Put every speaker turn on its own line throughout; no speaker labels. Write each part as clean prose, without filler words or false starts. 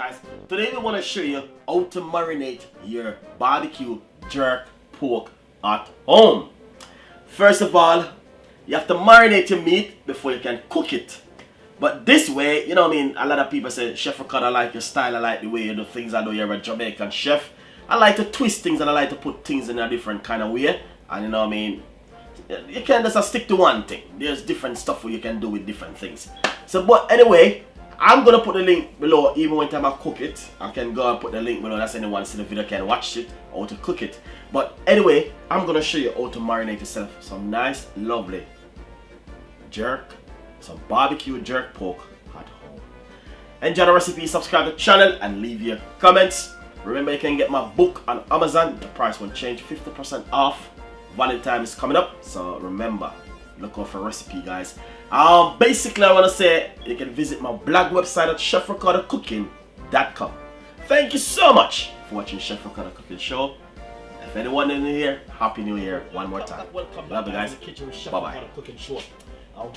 guys, today we want to show you how to marinate your barbecue jerk pork at home. First of all, you have to marinate your meat before you can cook it. But this way, you know what I mean, a lot of people say, Chef Ricardo, I like your style, I like the way you do things, I know you're a Jamaican chef. I like to twist things and I like to put things in a different kind of way. And you know what I mean, you can't just stick to one thing. There's different stuff where you can do with different things. So, but anyway, I'm gonna put the link below. Even when time I cook it, I can go and put the link below. That's anyone see the video can watch it or to cook it. But anyway, I'm gonna show you how to marinate yourself some nice, lovely jerk, some barbecue jerk pork at home. Enjoy the recipe, subscribe to the channel, and leave your comments. Remember, you can get my book on Amazon. The price won't change, 50% off. Valentine is coming up, so remember, look out for a recipe, guys. Basically, I want to say you can visit my blog website at chefricardocooking.com. Thank you so much for watching Chef Ricardo Cooking Show. If anyone in here, Happy New Year one more time.
Welcome
Love you
back
guys.
to the kitchen with Chef
Bye-bye.
Ricardo Cooking Show.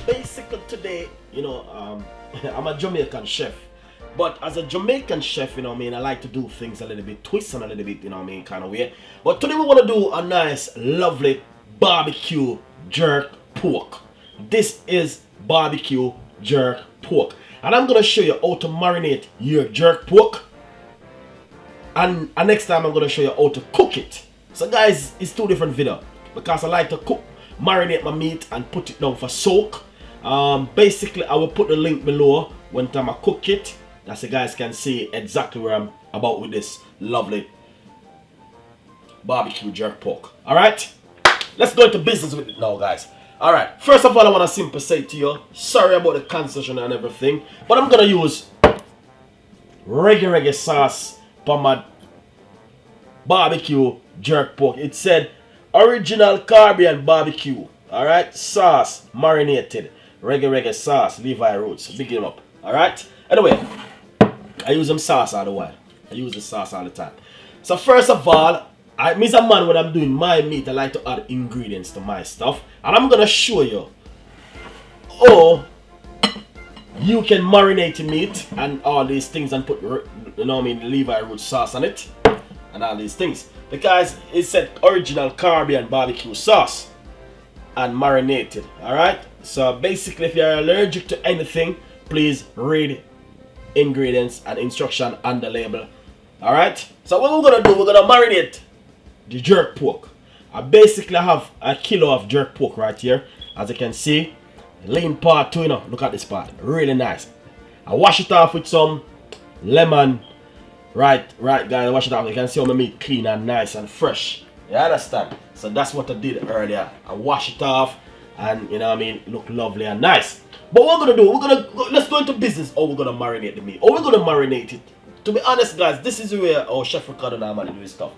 Basically today, you know, I'm a Jamaican chef. But as a Jamaican chef, you know what I mean, I like to do things a little bit twist and a little bit, you know what I mean, kind of way. But today we want to do a nice, lovely barbecue jerk pork. This is barbecue jerk pork. And I'm going to show you how to marinate your jerk pork. And next time I'm going to show you how to cook it. So guys, it's two different videos. Because I like to cook, marinate my meat and put it down for soak. Basically, I will put the link below when time I cook it. That you guys can see exactly where I'm about with this lovely barbecue jerk pork. Alright? Let's go into business with it now, guys. Alright, first of all, I want to simply say to you, sorry about the concession and everything, but I'm going to use reggae sauce for my barbecue jerk pork. It said original Caribbean barbecue. Alright? Sauce, marinated. Reggae sauce, Levi Roots. Big him up. Alright? Anyway, I use them sauce all the while. I use the sauce all the time. So first of all, me as a man, when I'm doing my meat, I like to add ingredients to my stuff. And I'm going to show you how you can marinate your meat and all these things and put, you know what I mean, Levi Root sauce on it. And all these things. Because it said original Caribbean barbecue sauce. And marinated. Alright? So basically, if you're allergic to anything, please read ingredients and instruction on the label. Alright, so what we're gonna do, we're gonna marinate the jerk pork. I basically have a kilo of jerk pork right here. As you can see, lean part too, you know. Look at this part, really nice. I wash it off with some lemon. Right guys, I wash it off. You can see how my meat clean and nice and fresh. You understand? So that's what I did earlier. I wash it off and, you know what I mean, look lovely and nice. But what we're gonna do, let's go into business. How we're gonna marinate the meat. How we're gonna marinate it. To be honest, guys, this is where our Chef Ricardo normally do his stuff.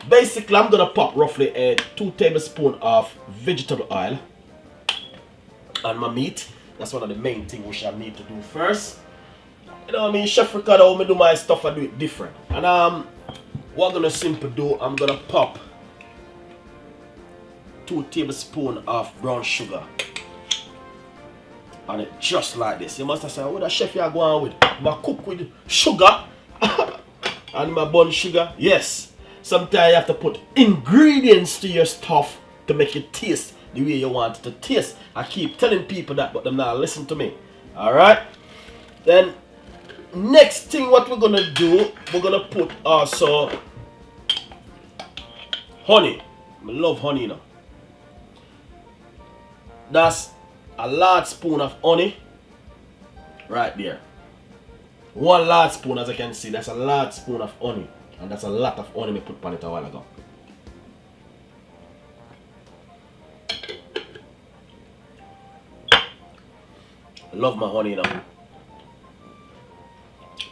Basically, I'm gonna pop roughly a 2 tablespoons of vegetable oil on my meat. That's one of the main things which I need to do first. You know what I mean, Chef Ricardo, when I do my stuff, I do it different. And what I'm gonna simply do, I'm gonna pop 2 tablespoons of brown sugar. And it just like this. You must have said, what the chef you are going with? I cook with sugar and my bun sugar. Yes. Sometimes you have to put ingredients to your stuff to make it taste the way you want it to taste. I keep telling people that, but them not listen to me. Alright? Then next thing what we're gonna do, we're gonna put also honey. I love honey, you know. That's a large spoon of honey right there. 1 large spoon, as I can see, that's a large spoon of honey. And that's a lot of honey we put on it a while ago. I love my honey, you know.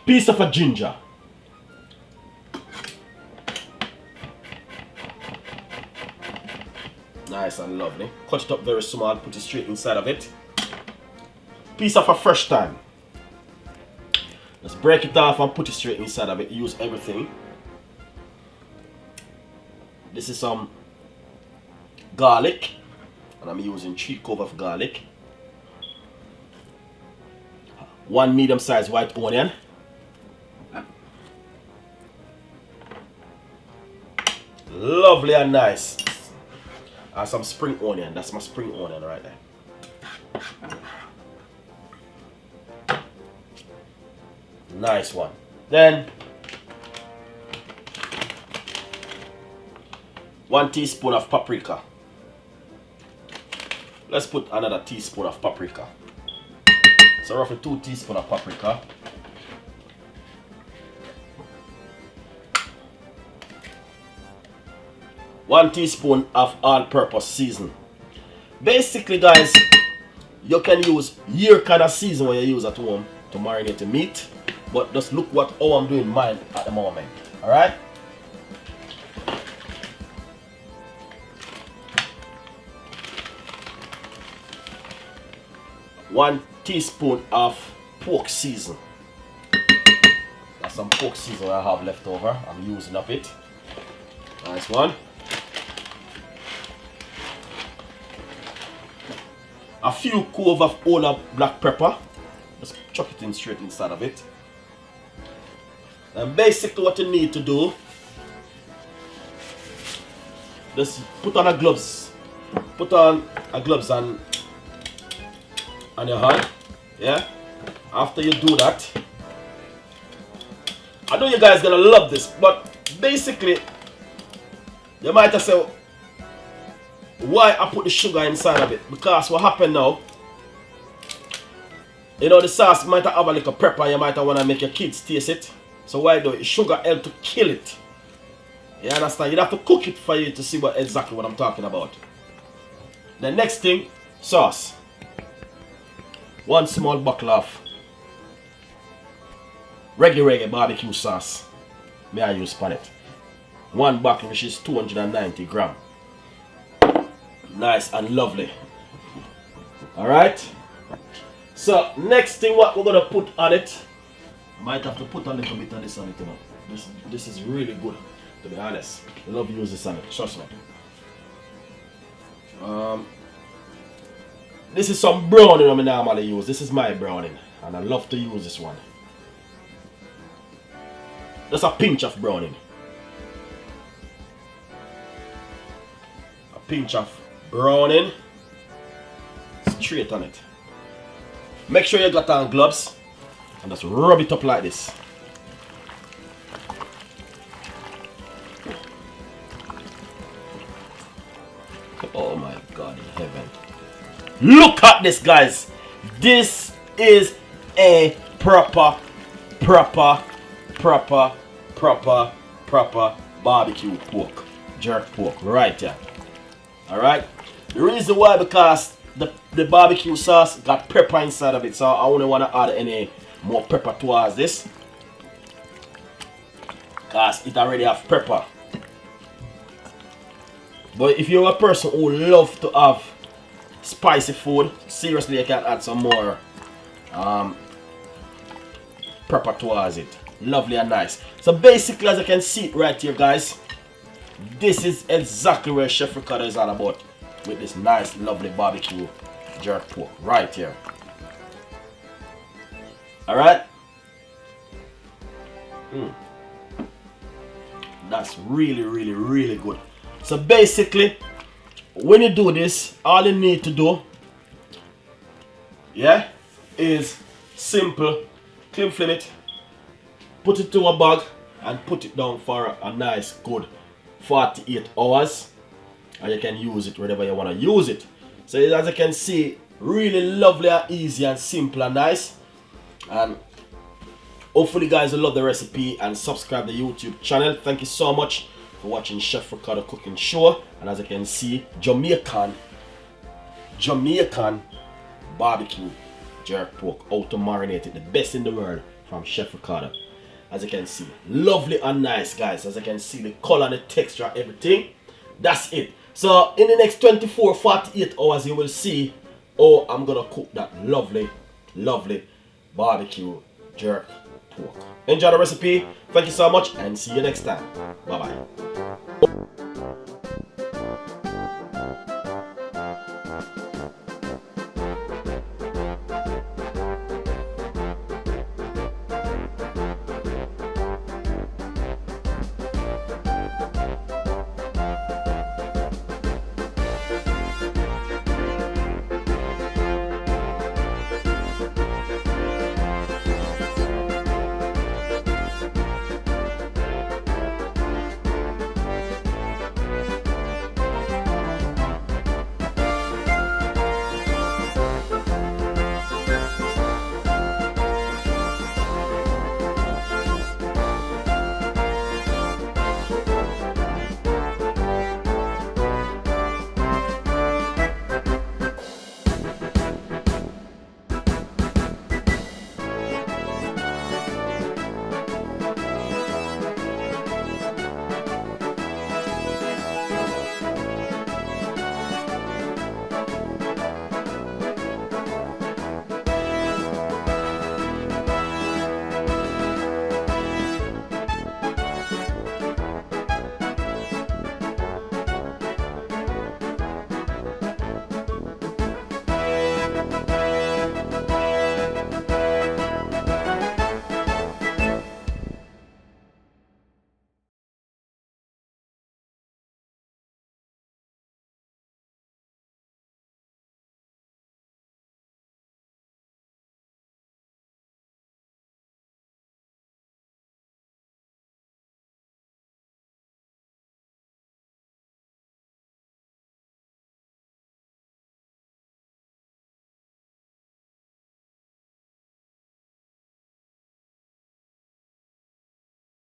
Piece of a ginger. Nice and lovely. Cut it up very small, put it straight inside of it. Piece of a fresh thyme. Let's break it off and put it straight inside of it. Use everything. This is some garlic. And I'm using 3 cloves of garlic. 1 medium-sized white onion. Lovely and nice. And some spring onion. That's my spring onion right there. Nice one. Then 1 teaspoon of paprika. Let's put another teaspoon of paprika. So roughly 2 teaspoons of paprika. One teaspoon of all-purpose season. Basically, guys, you can use your kind of season when you use at home to marinate the meat. But just look how I'm doing mine at the moment. Alright? One teaspoon of pork season. That's some pork season I have left over. I'm using up it. Nice one. A few cloves of whole black pepper. Just chuck it in straight inside of it. And basically what you need to do, just put on a gloves. Put on a gloves on your hand. Yeah. After you do that, I know you guys gonna love this, but basically you might have said why I put the sugar inside of it. Because what happened now, you know, the sauce might have a little pepper. You might want to make your kids taste it. So why do it? Sugar help to kill it. You understand? You have to cook it for you to see exactly what I'm talking about. The next thing, sauce. 1 small bottle of reggae barbecue sauce. May I use on it. 1 bottle, which is 290 grams. Nice and lovely. Alright. So next thing what we're gonna put on it. I might have to put a little bit of this on it, you know. This is really good, to be honest. I love to use this on it, trust me. This is some browning I normally use. This is my browning. And I love to use this one. Just a pinch of browning. A pinch of browning. Straight on it. Make sure you got on gloves. And just rub it up like this. Oh my God in heaven. Look at this, guys. This is a proper barbecue pork. Jerk pork right here. Alright. The reason why, because the barbecue sauce got pepper inside of it. So I wouldn't want to add any more pepper towards this. Because it already have pepper. But if you're a person who love to have spicy food, seriously you can add some more pepper towards it. Lovely and nice. So basically, as you can see it right here, guys, this is exactly where Chef Ricardo is all about with this nice lovely barbecue jerk pork right here. Alright. That's really good. So basically, when you do this, all you need to do, yeah, is simple. Clean flame it, put it to a bag, and put it down for a nice good 48 hours, and you can use it wherever you want to use it. So as you can see, really lovely and easy and simple and nice. And hopefully guys will love the recipe and subscribe to the YouTube channel. Thank you so much for watching Chef Ricardo cooking show. And as you can see, Jamaican barbecue jerk pork, how to marinate it, the best in the world from Chef Ricardo. As you can see, lovely and nice, guys. As you can see, the color and the texture, everything. That's it. So in the next 24-48 hours, you will see how I'm gonna cook that lovely barbecue jerk pork. Enjoy the recipe. Thank you so much, and see you next time. Bye bye.